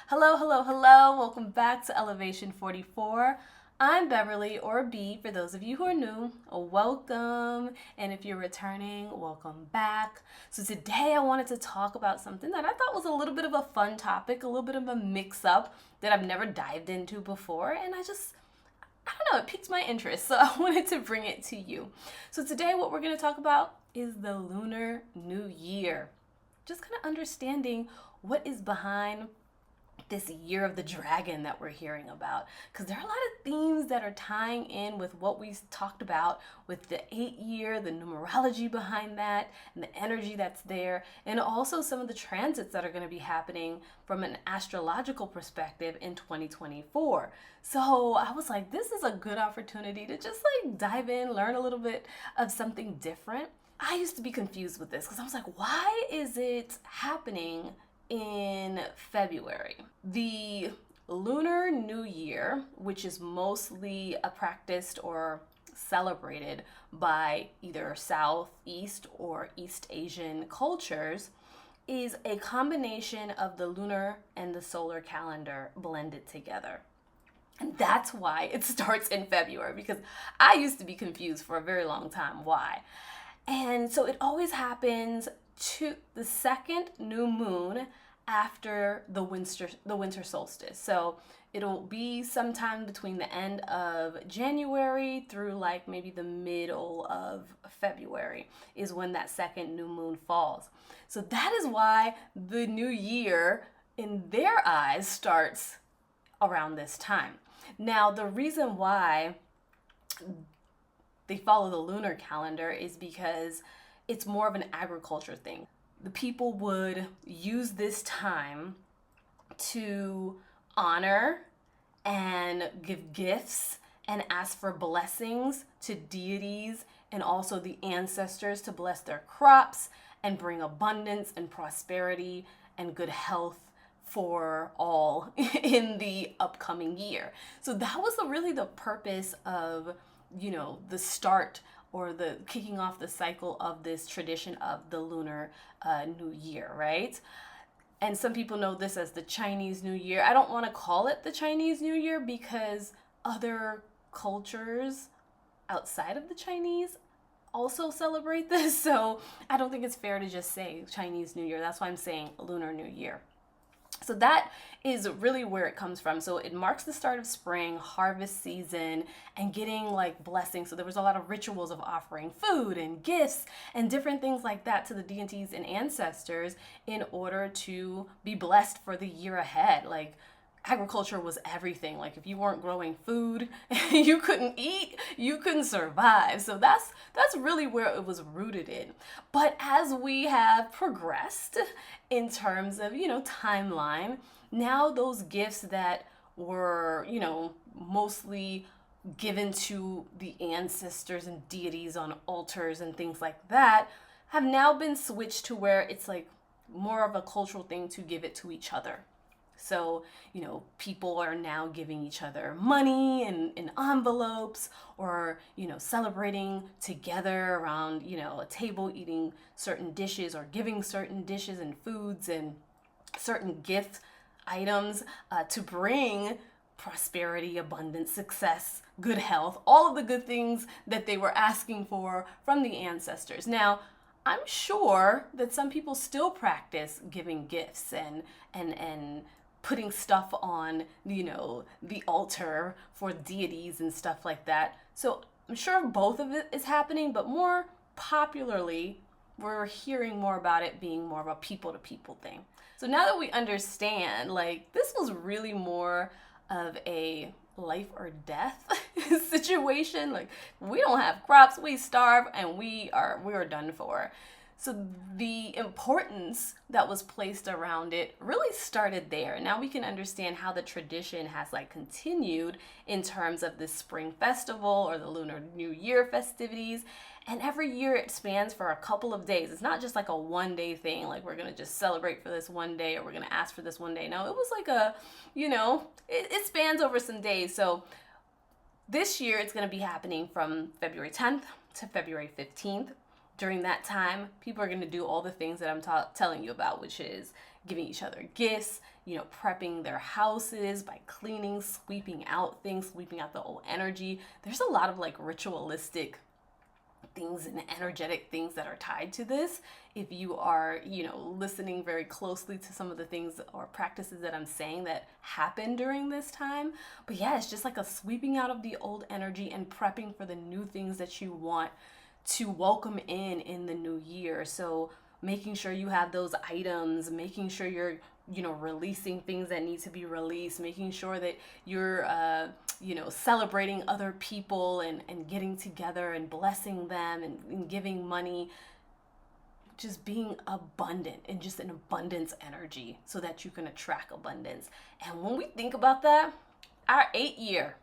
Hello, hello, hello. Welcome back to Elevation 44. I'm Beverly, or B for those of you who are new. Welcome. And if you're returning, welcome back. So today I wanted to talk about something that I thought was a little bit of a fun topic, a little bit of a mix-up that I've never dived into before. And I don't know, it piqued my interest. So I wanted to bring it to you. So today what we're going to talk about is the Lunar New Year. Just kind of understanding what is behind this year of the dragon that we're hearing about, because there are a lot of themes that are tying in with what we talked about with the 8-year, the numerology behind that, and the energy that's there, and also some of the transits that are going to be happening from an astrological perspective in 2024. So I was like, this is a good opportunity to just like dive in, learn a little bit of something different. I used to be confused with this because I was like, why is it happening in February? The Lunar New Year, which is mostly practiced or celebrated by either Southeast or East Asian cultures, is a combination of the lunar and the solar calendar blended together. And that's why it starts in February, because I used to be confused for a very long time why. And so it always happens to the second new moon after the winter solstice. So it'll be sometime between the end of January through like maybe the middle of February is when that second new moon falls. So that is why the new year in their eyes starts around this time. Now, the reason why they follow the lunar calendar is because it's more of an agriculture thing. The people would use this time to honor and give gifts and ask for blessings to deities and also the ancestors to bless their crops and bring abundance and prosperity and good health for all in the upcoming year. So that was really the purpose of the start or the kicking off the cycle of this tradition of the Lunar New Year, right? And some people know this as the Chinese New Year. I don't want to call it the Chinese New Year because other cultures outside of the Chinese also celebrate this. So I don't think it's fair to just say Chinese New Year. That's why I'm saying Lunar New Year. So that is really where it comes from. So it marks the start of spring, harvest season, and getting like blessings. So there was a lot of rituals of offering food and gifts and different things like that to the deities and ancestors in order to be blessed for the year ahead. Like agriculture was everything. Like if you weren't growing food, you couldn't eat, you couldn't survive. So that's really where it was rooted in. But as we have progressed in terms of, timeline, now those gifts that were, mostly given to the ancestors and deities on altars and things like that have now been switched to where it's like more of a cultural thing to give it to each other. So, people are now giving each other money in envelopes or, celebrating together around, a table, eating certain dishes or giving certain dishes and foods and certain gift items to bring prosperity, abundance, success, good health, all of the good things that they were asking for from the ancestors. Now, I'm sure that some people still practice giving gifts and putting stuff on, the altar for deities and stuff like that. So I'm sure both of it is happening, but more popularly, we're hearing more about it being more of a people-to-people thing. So now that we understand, like, this was really more of a life or death situation. Like, we don't have crops, we starve, and we are done for. So the importance that was placed around it really started there. Now we can understand how the tradition has like continued in terms of the spring festival or the Lunar New Year festivities. And every year it spans for a couple of days. It's not just like a one-day thing, like we're going to just celebrate for this one day or we're going to ask for this one day. No, it was like it spans over some days. So this year it's going to be happening from February 10th to February 15th. During that time, people are going to do all the things that I'm telling you about, which is giving each other gifts, prepping their houses by cleaning, sweeping out things, sweeping out the old energy. There's a lot of like ritualistic things and energetic things that are tied to this. If you are, listening very closely to some of the things or practices that I'm saying that happen during this time. But yeah, it's just like a sweeping out of the old energy and prepping for the new things that you want to welcome in the new year. So making sure you have those items, making sure you're releasing things that need to be released, making sure that you're celebrating other people and getting together and blessing them and giving money, just being abundant and just an abundance energy so that you can attract abundance. And when we think about that, our 8th year,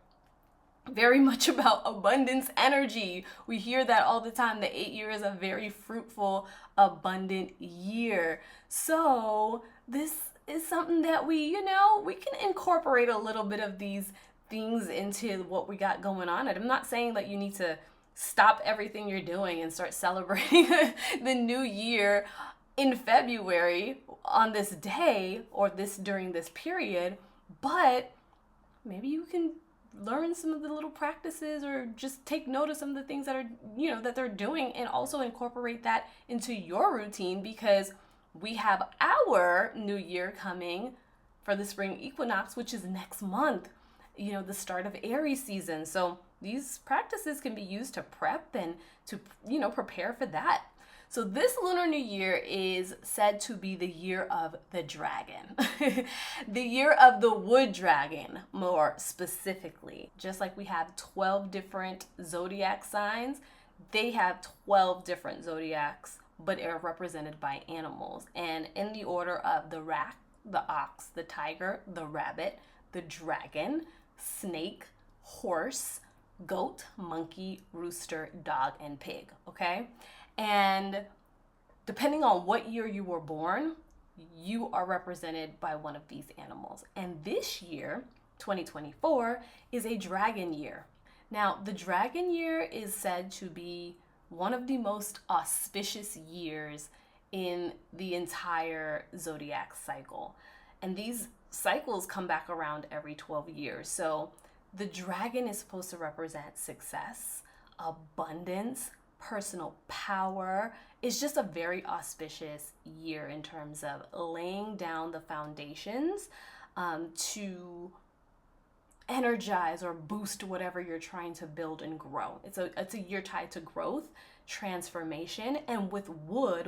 very much about abundance energy. We hear that all the time. The 8th year is a very fruitful, abundant year. So this is something that we can incorporate a little bit of these things into what we got going on. And I'm not saying that you need to stop everything you're doing and start celebrating the new year in February on this day or during this period, but maybe you can learn some of the little practices or just take note of some of the things that are, that they're doing, and also incorporate that into your routine, because we have our new year coming for the spring equinox, which is next month, the start of Aries season. So these practices can be used to prep and to, prepare for that. So this Lunar New Year is said to be the year of the dragon, the year of the wood dragon, more specifically. Just like we have 12 different zodiac signs, they have 12 different zodiacs, but are represented by animals. And in the order of the rat, the ox, the tiger, the rabbit, the dragon, snake, horse, goat, monkey, rooster, dog, and pig, okay? And depending on what year you were born, you are represented by one of these animals. And this year, 2024, is a dragon year. Now, the dragon year is said to be one of the most auspicious years in the entire zodiac cycle. And these cycles come back around every 12 years. So the dragon is supposed to represent success, abundance, personal power. It's just a very auspicious year in terms of laying down the foundations to energize or boost whatever you're trying to build and grow. It's a year tied to growth, transformation, and with wood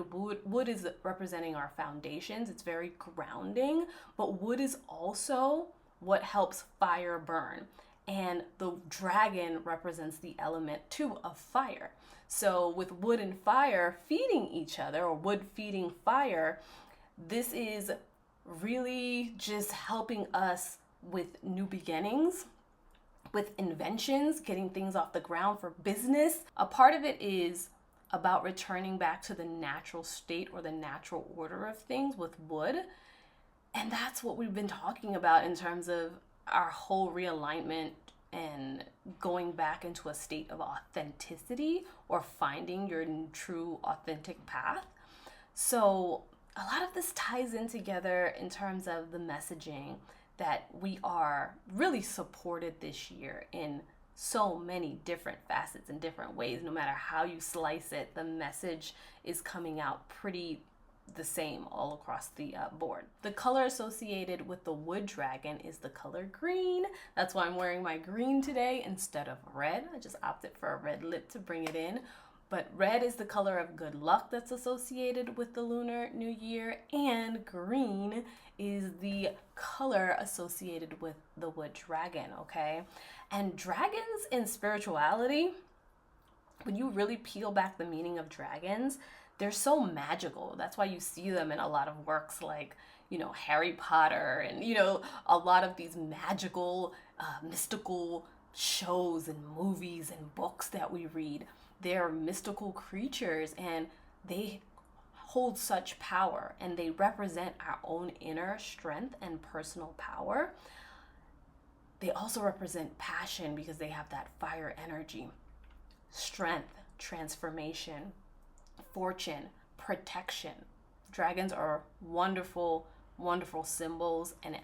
is representing our foundations. It's very grounding, but wood is also what helps fire burn. And the dragon represents the element too of fire. So with wood and fire feeding each other, or wood feeding fire, this is really just helping us with new beginnings, with inventions, getting things off the ground for business. A part of it is about returning back to the natural state or the natural order of things with wood. And that's what we've been talking about in terms of our whole realignment and going back into a state of authenticity or finding your true authentic path. So a lot of this ties in together in terms of the messaging that we are really supported this year in so many different facets and different ways. No matter how you slice it, the message is coming out pretty the same all across the board. The color associated with the wood dragon is the color green. That's why I'm wearing my green today instead of red. I just opted for a red lip to bring it in. But red is the color of good luck that's associated with the Lunar New Year, and green is the color associated with the wood dragon, okay? And dragons in spirituality, when you really peel back the meaning of dragons, they're so magical. That's why you see them in a lot of works like, Harry Potter and, a lot of these magical, mystical shows and movies and books that we read. They're mystical creatures, and they hold such power, and they represent our own inner strength and personal power. They also represent passion because they have that fire energy, strength, transformation, fortune, protection. Dragons are wonderful wonderful symbols, and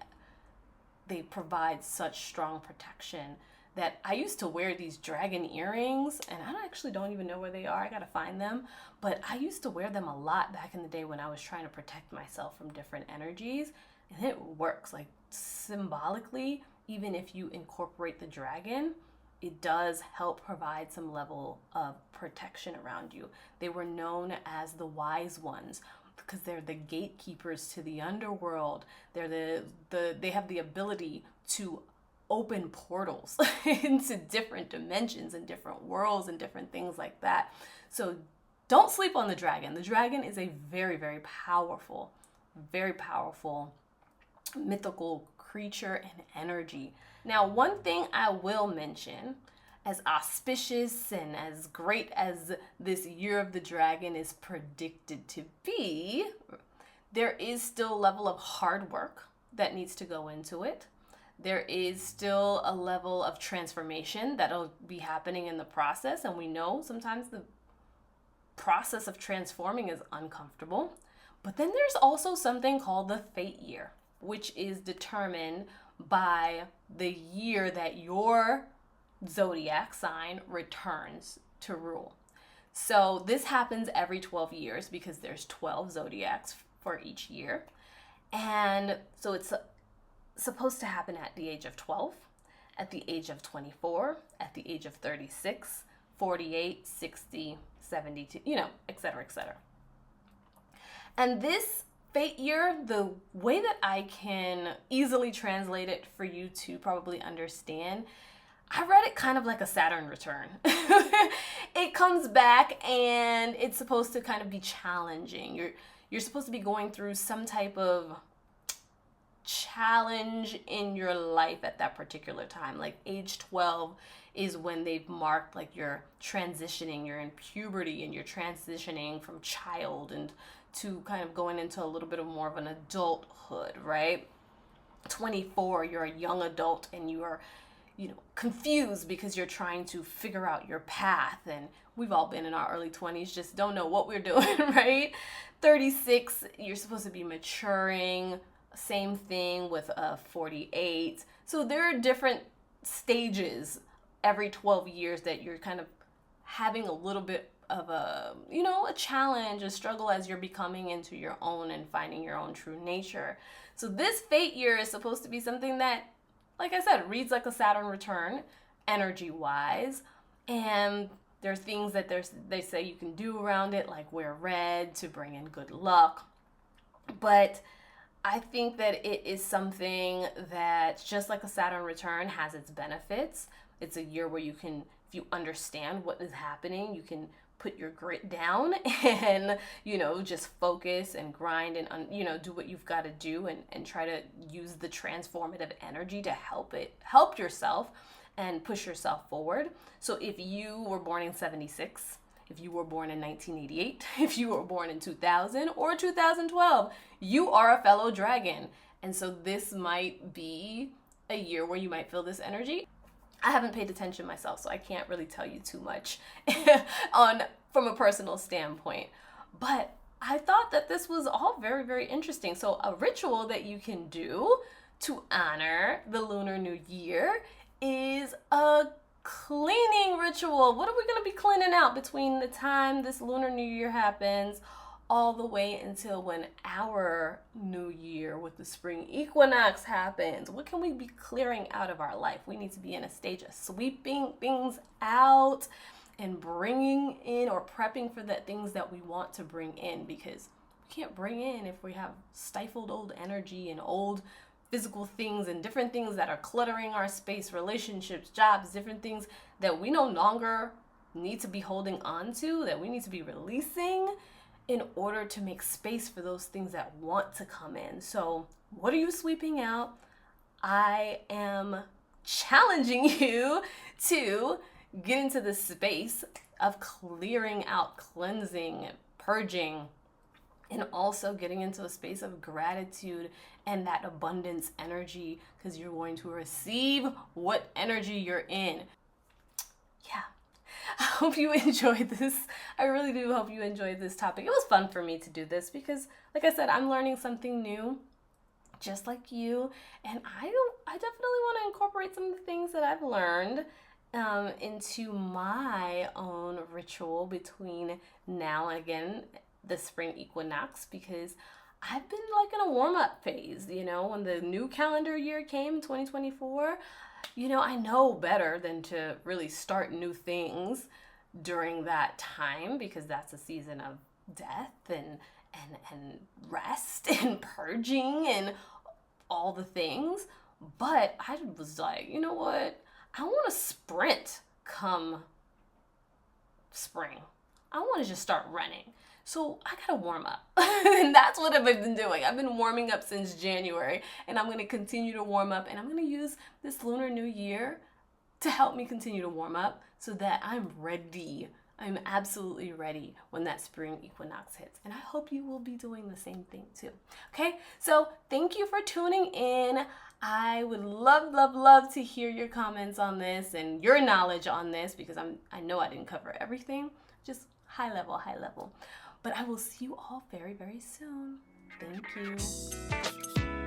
they provide such strong protection that I used to wear these dragon earrings, and I actually don't even know where they are. I gotta find them. But I used to wear them a lot back in the day when I was trying to protect myself from different energies. And it works, like symbolically, even if you incorporate the dragon, it does help provide some level of protection around you. They were known as the wise ones because they're the gatekeepers to the underworld. They're they have the ability to open portals into different dimensions and different worlds and different things like that. So don't sleep on the dragon. The dragon is a very, very powerful mythical creature and energy. Now, one thing I will mention, as auspicious and as great as this year of the dragon is predicted to be, there is still a level of hard work that needs to go into it. There is still a level of transformation that'll be happening in the process. And we know sometimes the process of transforming is uncomfortable. But then there's also something called the fate year, which is determined by the year that your zodiac sign returns to rule. So this happens every 12 years because there's 12 zodiacs for each year. And so it's supposed to happen at the age of 12, at the age of 24, at the age of 36, 48, 60, 72, et cetera, et cetera. And this fate year, the way that I can easily translate it for you to probably understand, I read it kind of like a Saturn return. It comes back and it's supposed to kind of be challenging. You're supposed to be going through some type of challenge in your life at that particular time. Like age 12 is when they've marked like you're transitioning, you're in puberty and you're transitioning from child and to kind of going into a little bit of more of an adulthood, right? 24, you're a young adult and you are, confused because you're trying to figure out your path. And we've all been in our early 20s, just don't know what we're doing, right? 36, you're supposed to be maturing. Same thing with 48. So there are different stages every 12 years that you're kind of having a little bit of a challenge, a struggle as you're becoming into your own and finding your own true nature. So this fate year is supposed to be something that, like I said, reads like a Saturn return energy-wise. And there's things that they say you can do around it, like wear red to bring in good luck. But I think that it is something that, just like a Saturn return, has its benefits. It's a year where you can, if you understand what is happening, you can put your grit down and, just focus and grind and, do what you've got to do and try to use the transformative energy to help yourself and push yourself forward. So if you were born in 76, if you were born in 1988, if you were born in 2000 or 2012, you are a fellow dragon. And so this might be a year where you might feel this energy. I haven't paid attention myself, so I can't really tell you too much from a personal standpoint. But I thought that this was all very, very interesting. So a ritual that you can do to honor the Lunar New Year is a cleaning ritual. What are we going to be cleaning out between the time this Lunar New Year happens all the way until when our new year with the spring equinox happens? What can we be clearing out of our life? We need to be in a stage of sweeping things out and bringing in or prepping for the things that we want to bring in, because we can't bring in if we have stifled old energy and old physical things and different things that are cluttering our space, relationships, jobs, different things that we no longer need to be holding on to, that we need to be releasing in order to make space for those things that want to come in. So what are you sweeping out? I am challenging you to get into the space of clearing out, cleansing, purging, and also getting into a space of gratitude and that abundance energy, because you're going to receive what energy you're in. Yeah. I hope you enjoyed this. I really do hope you enjoyed this topic. It was fun for me to do this because, like I said, I'm learning something new. just like you, and I definitely want to incorporate some of the things that I've learned into my own ritual between now and again the spring equinox, because I've been like in a warm-up phase, when the new calendar year came, 2024. I know better than to really start new things during that time, because that's a season of death and rest and purging and all the things. But I was like, you know what? I want to sprint come spring. I want to just start running. So I gotta warm up. And that's what I've been doing. I've been warming up since January, and I'm gonna continue to warm up, and I'm gonna use this Lunar New Year to help me continue to warm up so that I'm ready. I'm absolutely ready when that spring equinox hits. And I hope you will be doing the same thing too. Okay, so thank you for tuning in. I would love to hear your comments on this and your knowledge on this, because I know I didn't cover everything, just high level. But I will see you all very, very soon. Thank you.